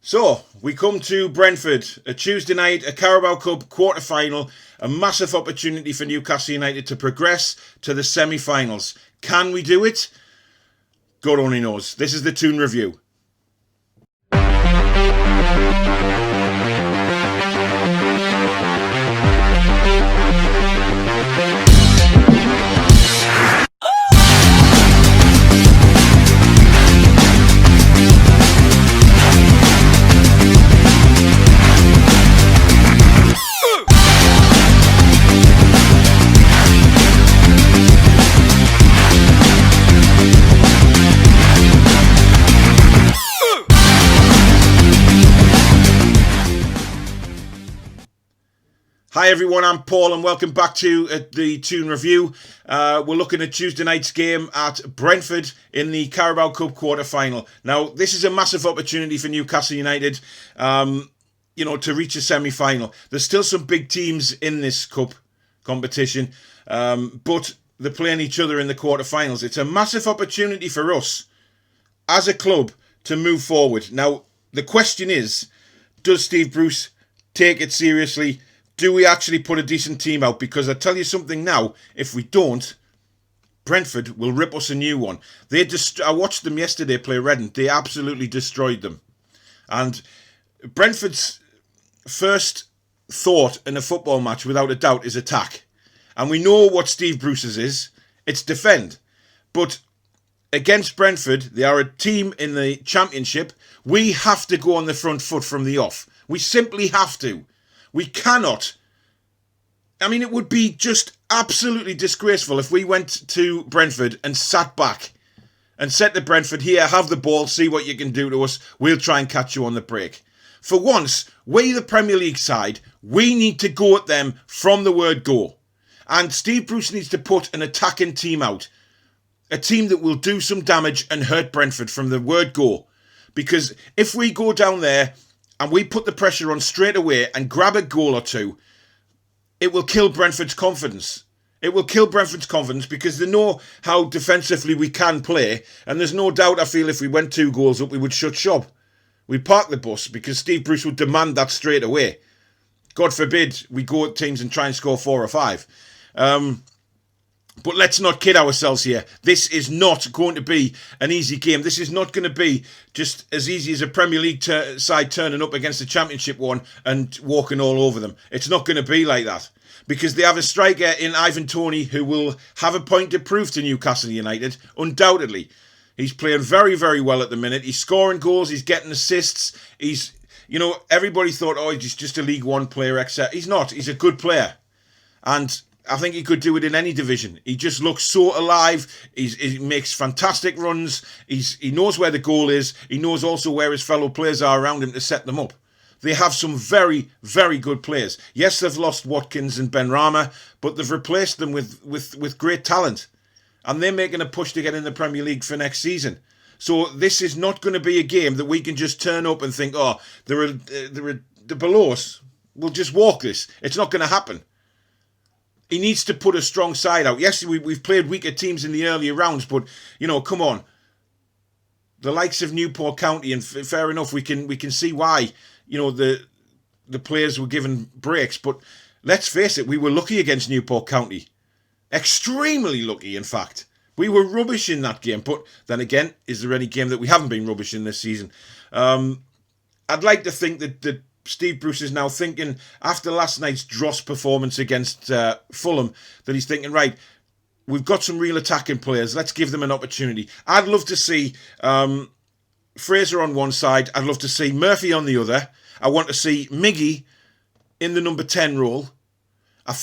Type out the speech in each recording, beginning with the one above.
So, we come to Brentford, a Tuesday night, a Carabao Cup quarter-final, a massive opportunity for Newcastle United to progress to the semi-finals. Can we do it? God only knows. This is the Toon Review. Hi everyone, I'm Paul and welcome back to the Toon Review. We're looking at Tuesday night's game at Brentford in the Carabao Cup quarter-final. Now, this is a massive opportunity for Newcastle United, to reach a semi-final. There's still some big teams in this cup competition, but they're playing each other in the quarter-finals. It's a massive opportunity for us as a club to move forward. Now, the question is, does Steve Bruce take it seriously? Do we actually put a decent team out? Because I tell you something now, if we don't, Brentford will rip us a new one. I watched them yesterday play Reading. They absolutely destroyed them. And Brentford's first thought in a football match, without a doubt, is attack. And we know what Steve Bruce's is. It's defend. But against Brentford, they are a team in the Championship. We have to go on the front foot from the off. We simply have to. We cannot. I mean, it would be just absolutely disgraceful if we went to Brentford and sat back and said to Brentford, here, have the ball, see what you can do to us. We'll try and catch you on the break. For once, we, the Premier League side, we need to go at them from the word go. And Steve Bruce needs to put an attacking team out. A team that will do some damage and hurt Brentford from the word go. Because if we go down there and we put the pressure on straight away and grab a goal or two, it will kill Brentford's confidence. It will kill Brentford's confidence because they know how defensively we can play. And there's no doubt, I feel, if we went 2 goals up, we would shut shop. We'd park the bus because Steve Bruce would demand that straight away. God forbid we go at teams and try and score 4 or 5. But let's not kid ourselves here. This is not going to be an easy game. This is not going to be just as easy as a Premier League side turning up against a Championship one and walking all over them. It's not going to be like that. Because they have a striker in Ivan Toney who will have a point to prove to Newcastle United, undoubtedly. He's playing very, very well at the minute. He's scoring goals. He's getting assists. Everybody thought, he's just a League One player, etc. He's not. He's a good player. And I think he could do it in any division. He just looks so alive. He makes fantastic runs. He knows where the goal is. He knows also where his fellow players are around him to set them up. They have some very, very good players. Yes, they've lost Watkins and Benrahma, but they've replaced them with great talent. And they're making a push to get in the Premier League for next season. So this is not going to be a game that we can just turn up and think, they're below us. We'll just walk this. It's not going to happen. He needs to put a strong side out. Yes, we've played weaker teams in the earlier rounds, but, come on. The likes of Newport County, and fair enough, we can see why, the players were given breaks. But let's face it, we were lucky against Newport County. Extremely lucky, in fact. We were rubbish in that game. But then again, is there any game that we haven't been rubbish in this season? I'd like to think that Steve Bruce is now thinking, after last night's dross performance against Fulham, that he's thinking, right, we've got some real attacking players. Let's give them an opportunity. I'd love to see Fraser on one side. I'd love to see Murphy on the other. I want to see Miggy in the number 10 role. I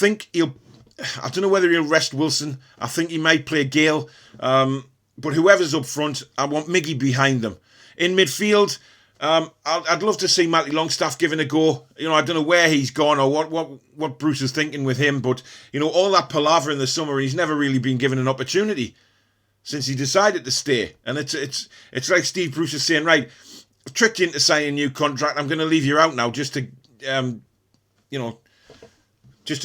don't know whether he'll rest Wilson. I think he might play Gale. But whoever's up front, I want Miggy behind them. In midfield, I'd love to see Matty Longstaff giving a go. I don't know where he's gone or what Bruce is thinking with him, but all that palaver in the summer, he's never really been given an opportunity since he decided to stay. And it's like Steve Bruce is saying, right, I've tricked you into signing a new contract. I'm going to leave you out now just to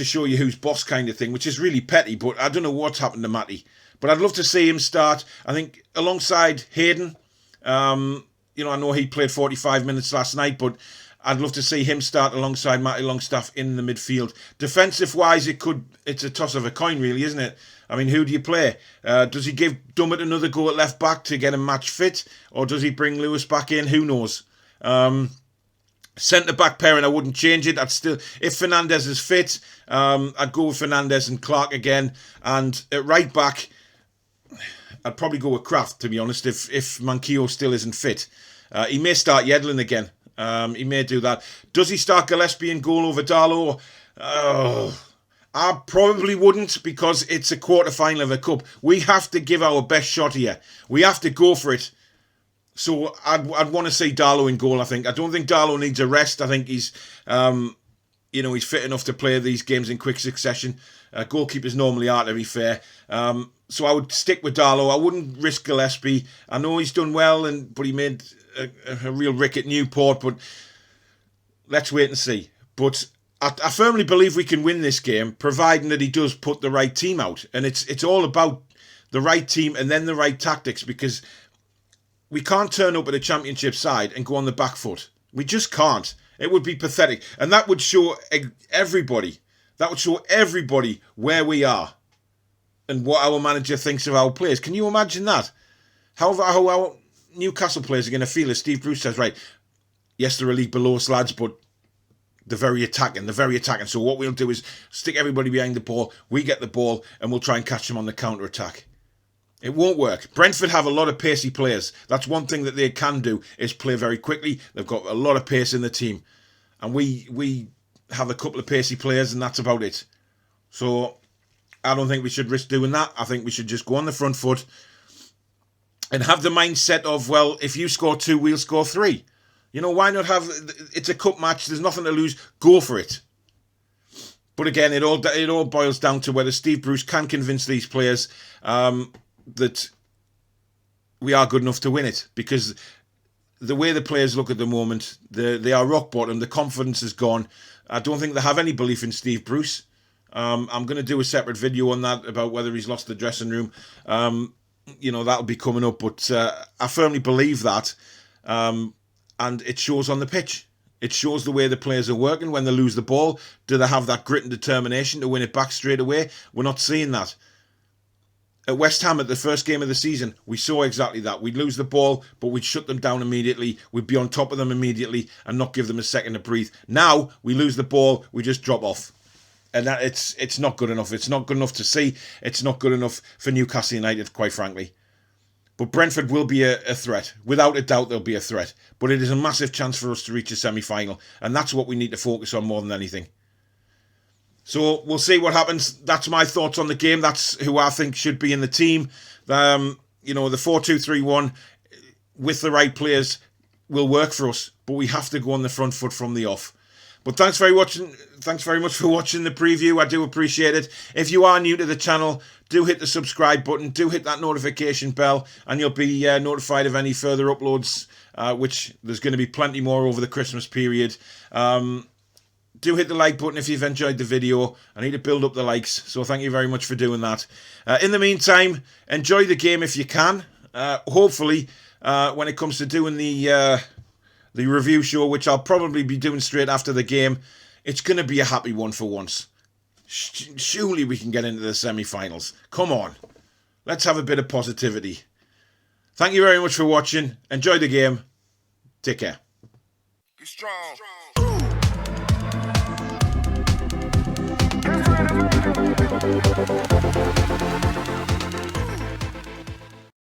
show you who's boss kind of thing, which is really petty. But I don't know what's happened to Matty. But I'd love to see him start. I think alongside Hayden. I know he played 45 minutes last night, but I'd love to see him start alongside Matty Longstaff in the midfield. Defensive-wise, it's a toss of a coin, really, isn't it? I mean, who do you play? Does he give Dummett another go at left-back to get him match fit? Or does he bring Lewis back in? Who knows? Centre-back pairing, I wouldn't change it. If Fernandes is fit, I'd go with Fernandes and Clark again. And at right-back, I'd probably go with Kraft, to be honest, if Manquillo still isn't fit. He may start Yedlin again. He may do that. Does he start Gillespie in goal over Darlow? I probably wouldn't, because it's a quarter-final of a cup. We have to give our best shot here. We have to go for it. So I'd want to see Darlow in goal, I think. I don't think Darlow needs a rest. I think he's fit enough to play these games in quick succession. Goalkeepers normally are, to be fair. So I would stick with Darlow. I wouldn't risk Gillespie. I know he's done well, but he made a real rick at Newport, but let's wait and see. But I firmly believe we can win this game, providing that he does put the right team out. And it's all about the right team and then the right tactics, because we can't turn up at a championship side and go on the back foot. We just can't. It would be pathetic. And that would show everybody. That would show everybody where we are and what our manager thinks of our players. Can you imagine that? How our Newcastle players are going to feel if Steve Bruce says, right, yes, they're a league below us, lads, but they're very attacking. So what we'll do is stick everybody behind the ball. We get the ball and we'll try and catch them on the counter-attack. It won't work. Brentford have a lot of pacey players. That's one thing that they can do, is play very quickly. They've got a lot of pace in the team. And we have a couple of pacey players, and that's about it. So I don't think we should risk doing that. I think we should just go on the front foot and have the mindset of, well, if you score 2, we'll score 3. Why not have... It's a cup match. There's nothing to lose. Go for it. But again, it all boils down to whether Steve Bruce can convince these players that we are good enough to win it. Because the way the players look at the moment, they are rock bottom. The confidence is gone. I don't think they have any belief in Steve Bruce. I'm going to do a separate video on that, about whether he's lost the dressing room. That'll be coming up. But I firmly believe that. And it shows on the pitch. It shows the way the players are working. When they lose the ball, do they have that grit and determination to win it back straight away? We're not seeing that. At West Ham, at the first game of the season, we saw exactly that. We'd lose the ball, but we'd shut them down immediately. We'd be on top of them immediately and not give them a second to breathe. Now, we lose the ball, we just drop off. And that it's not good enough. It's not good enough to see. It's not good enough for Newcastle United, quite frankly. But Brentford will be a threat. Without a doubt, they'll be a threat. But it is a massive chance for us to reach a semi-final. And that's what we need to focus on more than anything. So we'll see what happens. That's my thoughts on the game. That's who I think should be in the team. The 4-2-3-1 with the right players will work for us. But we have to go on the front foot from the off. But thanks very much for watching the preview. I do appreciate it. If you are new to the channel, do hit the subscribe button. Do hit that notification bell. And you'll be notified of any further uploads, which there's going to be plenty more over the Christmas period. Do hit the like button if you've enjoyed the video. I need to build up the likes, so thank you very much for doing that. In the meantime, enjoy the game if you can. Hopefully, when it comes to doing the review show, which I'll probably be doing straight after the game, it's going to be a happy one for once. Surely we can get into the semi-finals. Come on. Let's have a bit of positivity. Thank you very much for watching. Enjoy the game. Take care. Be strong. Be strong.